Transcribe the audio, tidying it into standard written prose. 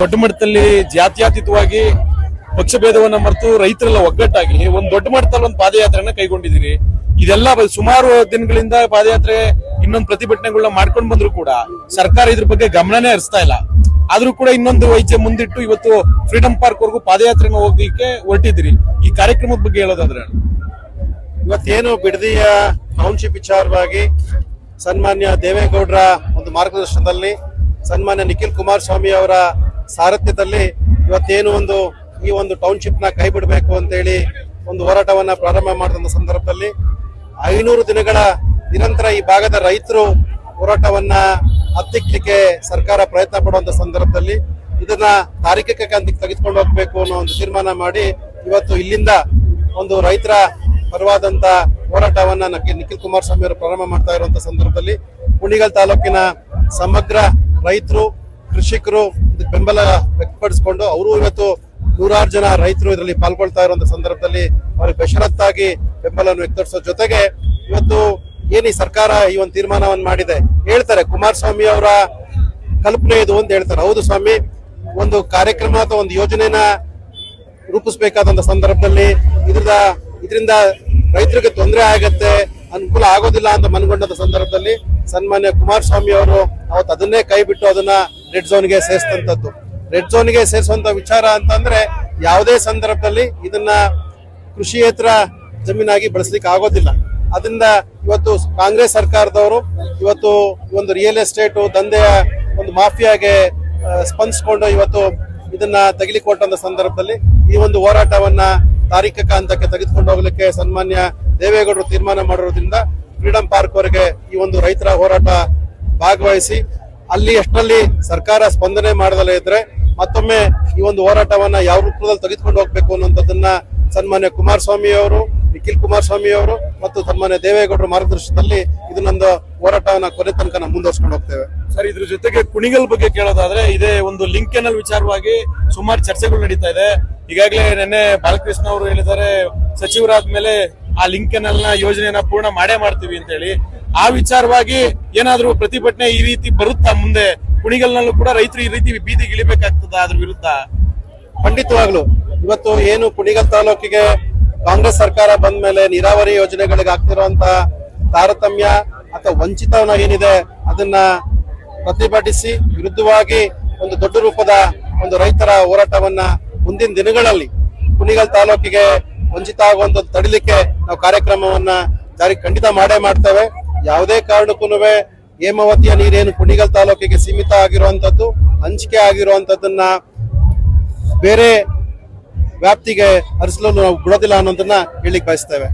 ದೊಡ್ಡ ಮಟ್ಟದಲ್ಲಿ ಜಾತ್ಯತೀತವಾಗಿ ಪಕ್ಷ ಭೇದವನ್ನ ಮರೆತು ರೈತರೆಲ್ಲ ಒಗ್ಗಟ್ಟಾಗಿ ಒಂದು ದೊಡ್ಡ ಮಟ್ಟದಲ್ಲಿ ಒಂದು ಪಾದಯಾತ್ರೆಯನ್ನ ಕೈಗೊಂಡಿದ್ದೀರಿ. ಇದೆಲ್ಲ ಸುಮಾರು ದಿನಗಳಿಂದ ಪಾದಯಾತ್ರೆ ಇನ್ನೊಂದು ಪ್ರತಿಭಟನೆಗಳನ್ನ ಮಾಡ್ಕೊಂಡು ಬಂದ್ರು ಕೂಡ ಸರ್ಕಾರ ಇದ್ರ ಬಗ್ಗೆ ಗಮನನೇ ಹರಿಸ್ತಾ ಇಲ್ಲ. ಆದ್ರೂ ಕೂಡ ಇನ್ನೊಂದು ವೈದ್ಯ ಮುಂದಿಟ್ಟು ಇವತ್ತು ಫ್ರೀಡಂ ಪಾರ್ಕ್ ವರೆಗೂ ಪಾದಯಾತ್ರೆನ ಹೋಗ್ಲಿಕ್ಕೆ ಹೊರಟಿದ್ದೀರಿ. ಈ ಕಾರ್ಯಕ್ರಮದ ಬಗ್ಗೆ ಹೇಳೋದಾದ್ರೆ ಇವತ್ತೇನು ಬಿಡದಿಯ ಟೌನ್ಶಿಪ್ ವಿಚಾರವಾಗಿ ಸನ್ಮಾನ್ಯ ದೇವೇಗೌಡರ ಒಂದು ಮಾರ್ಗದರ್ಶನದಲ್ಲಿ ಸನ್ಮಾನ್ಯ ನಿಖಿಲ್ ಕುಮಾರಸ್ವಾಮಿ ಅವರ ಸಾರಥ್ಯದಲ್ಲಿ ಇವತ್ತೇನು ಈ ಒಂದು ಟೌನ್ಶಿಪ್ ನ ಕೈ ಬಿಡಬೇಕು ಅಂತ ಹೇಳಿ ಒಂದು ಹೋರಾಟವನ್ನ ಪ್ರಾರಂಭ ಮಾಡಿದ ಸಂದರ್ಭದಲ್ಲಿ 500 ದಿನಗಳ ನಿರಂತರ ಈ ಭಾಗದ ರೈತರು ಹೋರಾಟವನ್ನ ಹತ್ತಿಕ್ಕಲಿಕ್ಕೆ ಸರ್ಕಾರ ಪ್ರಯತ್ನ ಪಡುವಂತ ಸಂದರ್ಭದಲ್ಲಿ ಇದನ್ನ ತಾರೀಖಿಕ ತೆಗೆದುಕೊಂಡು ಹೋಗ್ಬೇಕು ಅನ್ನೋ ಒಂದು ತೀರ್ಮಾನ ಮಾಡಿ ಇವತ್ತು ಇಲ್ಲಿಂದ ಒಂದು ರೈತರ ಪರವಾದಂತ ಹೋರಾಟವನ್ನ ನಿಖಿಲ್ ಕುಮಾರಸ್ವಾಮಿ ಅವರು ಪ್ರಾರಂಭ ಮಾಡ್ತಾ ಇರುವಂತ ಸಂದರ್ಭದಲ್ಲಿ ಕುಣಿಗಲ್ ತಾಲೂಕಿನ ಸಮಗ್ರ ರೈತರು ಕೃಷಿಕರು ಇದಕ್ಕೆ ಬೆಂಬಲ ವ್ಯಕ್ತಪಡಿಸಿಕೊಂಡು ಅವರು ಇವತ್ತು 100 ಜನ ರೈತರು ಇದರಲ್ಲಿ ಪಾಲ್ಗೊಳ್ತಾ ಇರುವಂತ ಸಂದರ್ಭದಲ್ಲಿ ಅವ್ರಿಗೆ ಬೇಷರತ್ತಾಗಿ ಬೆಂಬಲವನ್ನು ವ್ಯಕ್ತಪಡಿಸೋ ಜೊತೆಗೆ ಇವತ್ತು ಈ ಸರ್ಕಾರ ಈ ಒಂದು ತೀರ್ಮಾನವನ್ನು ಮಾಡಿದೆ ಹೇಳ್ತಾರೆ ಕುಮಾರಸ್ವಾಮಿ ಅವರ ಕಲ್ಪನೆ ಇದು ಅಂತ ಹೇಳ್ತಾರೆ. ಹೌದು ಸ್ವಾಮಿ, ಒಂದು ಕಾರ್ಯಕ್ರಮ ಅಥವಾ ಒಂದು ಯೋಜನೆನ ರೂಪಿಸಬೇಕಾದಂತ ಸಂದರ್ಭದಲ್ಲಿ ಇದರಿಂದ ರೈತರಿಗೆ ತೊಂದರೆ ಆಗತ್ತೆ, ಅನುಕೂಲ ಆಗೋದಿಲ್ಲ ಅಂತ ಮನಗೊಂಡ ಸಂದರ್ಭದಲ್ಲಿ ಸನ್ಮಾನ್ಯ ಕುಮಾರಸ್ವಾಮಿ ಅವರು ಅವತ್ತು ಅದನ್ನೇ ಕೈ ಬಿಟ್ಟು ಅದನ್ನ ರೆಡ್ ಝೋನ್ಗೆ ಸೇರಿಸಿದಂತದ್ದು. ರೆಡ್ ಝೋನ್ಗೆ ಸೇರಿಸುವಂತ ವಿಚಾರ ಅಂತಂದ್ರೆ ಯಾವುದೇ ಸಂದರ್ಭದಲ್ಲಿ ಇದನ್ನ ಕೃಷಿಯೇತರ ಜಮೀನಾಗಿ ಬಳಸಲಿಕ್ಕೆ ಆಗೋದಿಲ್ಲ. ಅದರಿಂದ ಇವತ್ತು ಕಾಂಗ್ರೆಸ್ ಸರ್ಕಾರದವರು ಇವತ್ತು ಒಂದು ರಿಯಲ್ ಎಸ್ಟೇಟ್ ದಂಧೆಯ ಒಂದು ಮಾಫಿಯಾಗೆ ಸ್ಪಂದಿಸಿಕೊಂಡು ಇವತ್ತು ಇದನ್ನ ತೆಗಿಲಿಕ್ಕೆ ಕೊಟ್ಟಂತ ಸಂದರ್ಭದಲ್ಲಿ ಈ ಒಂದು ಹೋರಾಟವನ್ನ ತಾರೀಖಿಕ ಹಂತಕ್ಕೆ ತೆಗೆದುಕೊಂಡು ಹೋಗ್ಲಿಕ್ಕೆ ಸನ್ಮಾನ್ಯ ದೇವೇಗೌಡರು ತೀರ್ಮಾನ ಮಾಡಿರೋದ್ರಿಂದ ಫ್ರೀಡಂ ಪಾರ್ಕ್ ವರೆಗೆ ಈ ಒಂದು ರೈತರ ಹೋರಾಟ ಭಾಗವಹಿಸಿ ಅಲ್ಲಿ ಎಷ್ಟರಲ್ಲಿ ಸರ್ಕಾರ ಸ್ಪಂದನೆ ಮಾಡದಲ್ಲೇ ಇದ್ರೆ ಮತ್ತೊಮ್ಮೆ ಈ ಒಂದು ಹೋರಾಟವನ್ನ ಯಾವ ರೂಪದಲ್ಲಿ ತೆಗೆದುಕೊಂಡು ಹೋಗ್ಬೇಕು ಅನ್ನೋಂಥದ್ದನ್ನ ಸನ್ಮಾನ್ಯ ಕುಮಾರಸ್ವಾಮಿ ಅವರು, ನಿಖಿಲ್ ಕುಮಾರಸ್ವಾಮಿ ಅವರು ಮತ್ತು ಸನ್ಮಾನ್ಯ ದೇವೇಗೌಡರ ಮಾರ್ಗದರ್ಶನದಲ್ಲಿ ಇದನ್ನೊಂದು ಹೋರಾಟವನ್ನ ಕೊನೆ ತನಕ ನಾವು ಮುಂದುವರ್ಸ್ಕೊಂಡು ಹೋಗ್ತೇವೆ. ಸರ್, ಇದ್ರ ಜೊತೆಗೆ ಕುಣಿಗಲ್ ಬಗ್ಗೆ ಕೇಳೋದಾದ್ರೆ ಇದೇ ಒಂದು ಲಿಂಕ್ ಕೆನಲ್ ವಿಚಾರವಾಗಿ ಸುಮಾರು ಚರ್ಚೆಗಳು ನಡೀತಾ ಇದೆ. ಈಗಾಗಲೇ ನಿನ್ನೆ ಬಾಲಕೃಷ್ಣ ಅವರು ಹೇಳಿದ್ದಾರೆ ಸಚಿವರಾದ್ಮೇಲೆ ಆ ಲಿಂಕ್ ಕೆನಲ್ ನ ಯೋಜನೆಯನ್ನ ಪೂರ್ಣ ಮಾಡೇ ಮಾಡ್ತೀವಿ ಅಂತ ಹೇಳಿ. ಆ ವಿಚಾರವಾಗಿ ಏನಾದ್ರೂ ಪ್ರತಿಭಟನೆ ಈ ರೀತಿ ಬರುತ್ತಾ ಮುಂದೆ ಕುಣಿಗಲ್ನಲ್ಲೂ ಕೂಡ ರೈತರು ಈ ರೀತಿ ಬೀದಿಗೆ ಇಳಿಬೇಕಾಗ್ತದ ಅದ್ರ ವಿರುದ್ಧ? ಖಂಡಿತವಾಗ್ಲು ಇವತ್ತು ಏನು ಕುಣಿಗಲ್ ತಾಲೂಕಿಗೆ ಕಾಂಗ್ರೆಸ್ ಸರ್ಕಾರ ಬಂದ ಮೇಲೆ ನೀರಾವರಿ ಯೋಜನೆಗಳಿಗೆ ಆಗ್ತಿರುವಂತ ತಾರತಮ್ಯ ಅಥವಾ ವಂಚಿತನ ಏನಿದೆ ಅದನ್ನ ಪ್ರತಿಭಟಿಸಿ ವಿರುದ್ಧವಾಗಿ ಒಂದು ದೊಡ್ಡ ರೂಪದ ಒಂದು ರೈತರ ಹೋರಾಟವನ್ನ ಮುಂದಿನ ದಿನಗಳಲ್ಲಿ ಕುಣಿಗಲ್ ತಾಲೂಕಿಗೆ ವಂಚಿತ ಆಗುವಂತದ್ದು ತಡಿಲಿಕ್ಕೆ ನಾವು ಕಾರ್ಯಕ್ರಮವನ್ನ ಜಾರಿ ಖಂಡಿತ ಮಾಡೇ ಮಾಡ್ತೇವೆ. ಯಾವುದೇ ಕಾರಣಕ್ಕೂ ಹೇಮಾವತಿಯ ನೀರೇನು ಕುಣಿಗಲ್ ತಾಲೂಕಿಗೆ ಸೀಮಿತ ಆಗಿರುವಂತದ್ದು, ಹಂಚಿಕೆ ಆಗಿರುವಂತದ್ದನ್ನ ಬೇರೆ ವ್ಯಾಪ್ತಿಗೆ ಹರಿಸಲು ನಾವು ಬಿಡೋದಿಲ್ಲ ಅನ್ನೋದನ್ನ ಹೇಳಿಕ್ ಬಯಸ್ತೇವೆ.